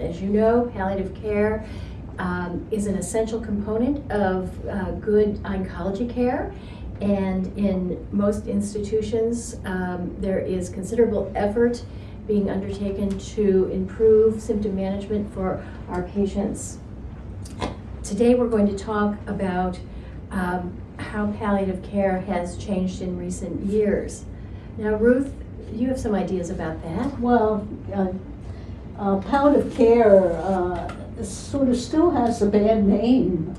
As you know, palliative care is an essential component of good oncology care, and in most institutions there is considerable effort being undertaken to improve symptom management for our patients. Today we're going to talk about how palliative care has changed in recent years. Now, Ruth, you have some ideas about that. Well, palliative care sort of still has a bad name.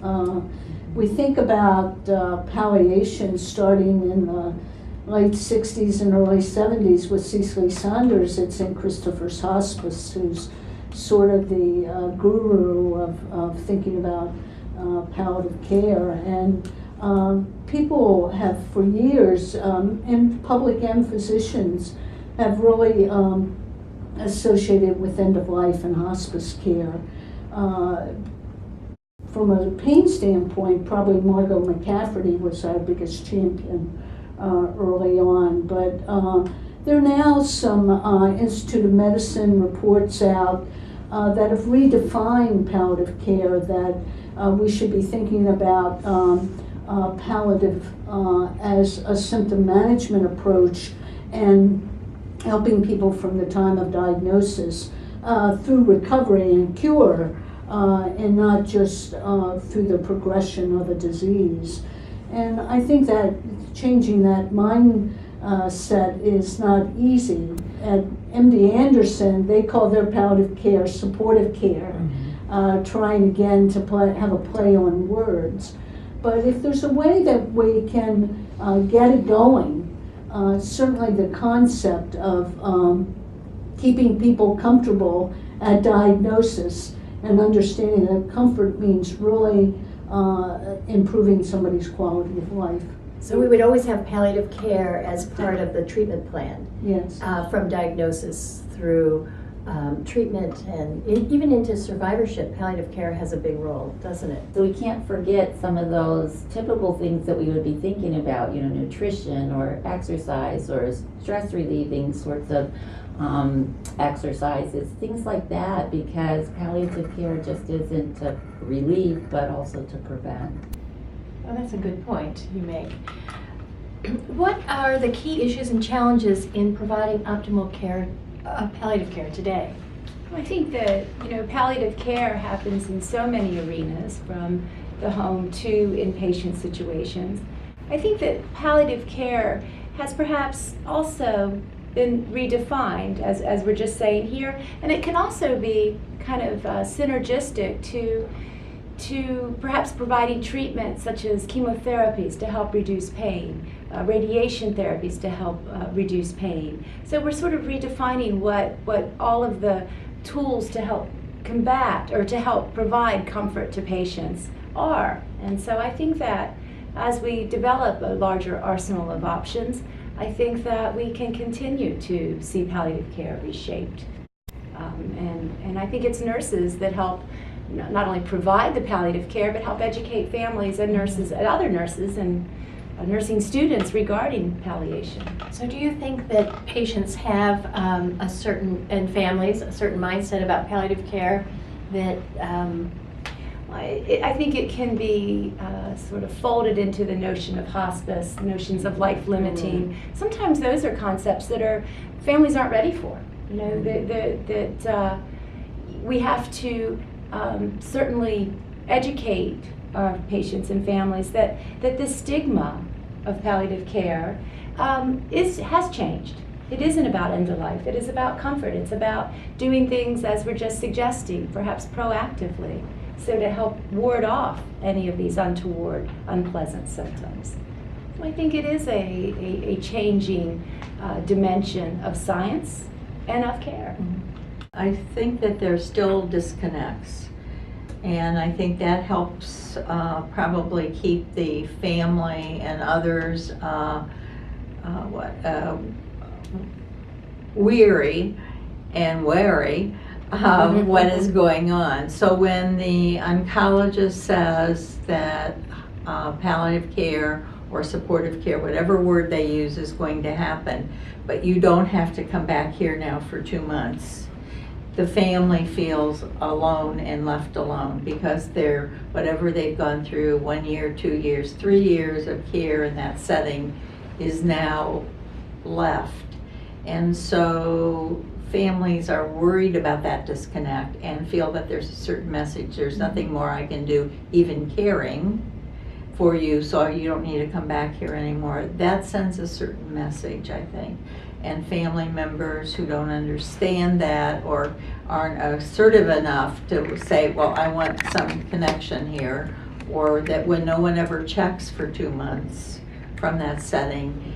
We think about palliation starting in the late 60s and early 70s with Cecily Saunders at St. Christopher's Hospice, who's sort of the guru of thinking about palliative care. And people have for years, and public and physicians have really associated with end of life and hospice care. From a pain standpoint, probably Margot McCafferty was our biggest champion early on, but there are now some Institute of Medicine reports out that have redefined palliative care, that we should be thinking about palliative as a symptom management approach and helping people from the time of diagnosis through recovery and cure, and not just through the progression of a disease. And I think that changing that mindset is not easy. At MD Anderson, they call their palliative care supportive care, trying again to have a play on words. But if there's a way that we can get it going, certainly the concept of keeping people comfortable at diagnosis and understanding that comfort means really improving somebody's quality of life. So we would always have palliative care as part of the treatment plan. Yes. From diagnosis through treatment and even into survivorship. Palliative care has a big role, doesn't it? So we can't forget some of those typical things that we would be thinking about, you know, nutrition or exercise or stress relieving sorts of exercises, things like that, because palliative care just isn't to relieve but also to prevent. Well, that's a good point you make. What are the key issues and challenges in providing optimal care, palliative care today? I think that, you know, palliative care happens in so many arenas, from the home to inpatient situations. I think that palliative care has perhaps also been redefined, as we're just saying here, and it can also be kind of synergistic to perhaps providing treatments such as chemotherapies to help reduce pain, radiation therapies to help reduce pain. So we're sort of redefining what all of the tools to help combat or to help provide comfort to patients are. And so I think that as we develop a larger arsenal of options, I think that we can continue to see palliative care reshaped. And I think it's nurses that help not only provide the palliative care, but help educate families and nurses and other nurses and nursing students regarding palliation. So do you think that patients have and families, a certain mindset about palliative care that I think it can be sort of folded into the notion of hospice, notions of life limiting. Sometimes those are concepts that families aren't ready for. You know, that we have to certainly educate our patients and families that the stigma of palliative care has changed. It isn't about end of life. It is about comfort. It's about doing things as we're just suggesting, perhaps proactively, so to help ward off any of these untoward, unpleasant symptoms. So I think it is a changing dimension of science and of care. I think that there's still disconnects, and I think that helps probably keep the family and others weary and wary of what is going on. So when the oncologist says that palliative care or supportive care, whatever word they use, is going to happen, but you don't have to come back here now for 2 months, the family feels alone and left alone because they're, whatever they've gone through, 1 year, 2 years, 3 years of care in that setting is now left. And so families are worried about that disconnect and feel that there's a certain message, there's nothing more I can do, even caring for you, so you don't need to come back here anymore. That sends a certain message, I think. And family members who don't understand that or aren't assertive enough to say, well, I want some connection here, or that when no one ever checks for 2 months from that setting,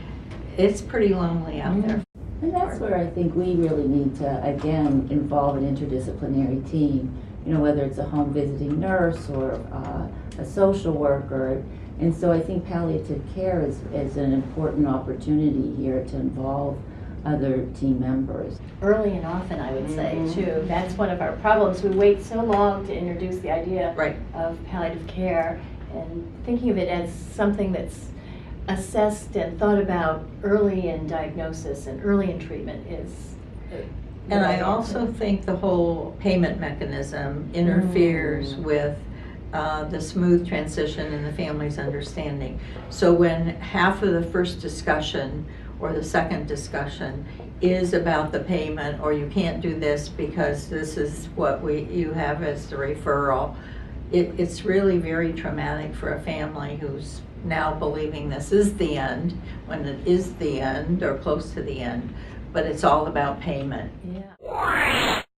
it's pretty lonely out there. And that's where I think we really need to, again, involve an interdisciplinary team, you know, whether it's a home visiting nurse or a social worker. And so I think palliative care is an important opportunity here to involve other team members. Early and often, I would say, too. That's one of our problems. We wait so long to introduce the idea Right. of palliative care, and thinking of it as something that's assessed and thought about early in diagnosis and early in treatment is. And I also think the whole payment mechanism interferes with the smooth transition and the family's understanding. So when half of the first discussion or the second discussion is about the payment, or you can't do this because this is what you have as the referral, it's really very traumatic for a family who's now believing this is the end, when it is the end or close to the end, but it's all about payment. Yeah.